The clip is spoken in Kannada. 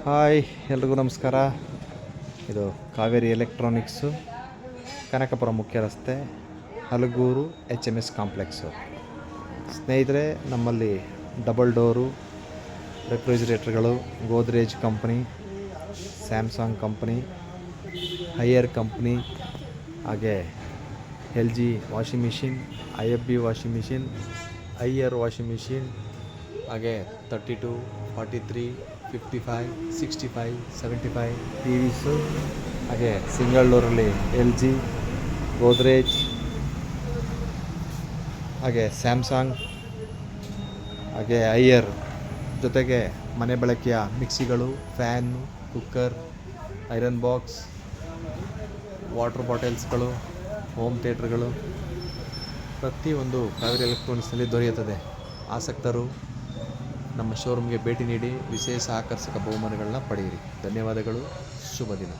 ಹಾಯ್, ಎಲ್ರಿಗೂ ನಮಸ್ಕಾರ. ಇದು ಕಾವೇರಿ ಎಲೆಕ್ಟ್ರಾನಿಕ್ಸು, ಕನಕಪುರ ಮುಖ್ಯ ರಸ್ತೆ, ಹಲಗೂರು, HMS ಕಾಂಪ್ಲೆಕ್ಸು. ಸ್ನೇಹಿತರೆ, ನಮ್ಮಲ್ಲಿ ಡಬಲ್ ಡೋರು ರೆಫ್ರಿಜಿರೇಟರ್ಗಳು, Godrej company, Samsung company, Haier company, ಹಾಗೆ LG washing machine, IFB washing machine, Haier washing machine, ಹಾಗೆ 32, 43, 55, 65, 75 TVಸು, ಹಾಗೆ ಸಿಂಗಲ್ ಡೋರಲ್ಲಿ LG, ಗೋದ್ರೇಜ್, ಹಾಗೆ ಸ್ಯಾಮ್ಸಂಗ್, ಹಾಗೆ ಹೈಯರ್, ಜೊತೆಗೆ ಮನೆ ಬಳಕೆಯ ಮಿಕ್ಸಿಗಳು, fan, cooker, iron box, water ಬಾಟಲ್ಸ್ಗಳು, ಹೋಮ್ ಥಿಯೇಟ್ರ್ಗಳು ಪ್ರತಿಯೊಂದು ಕಾವೇರಿ ಎಲೆಕ್ಟ್ರಾನಿಕ್ಸ್ನಲ್ಲಿ ದೊರೆಯುತ್ತದೆ. ಆಸಕ್ತರು ನಮ್ಮ ಶೋರೂಮ್ಗೆ ಭೇಟಿ ನೀಡಿ ವಿಶೇಷ ಆಕರ್ಷಕ ಬಹುಮಾನಗಳನ್ನ ಪಡೆಯಿರಿ. ಧನ್ಯವಾದಗಳು. ಶುಭ ದಿನ.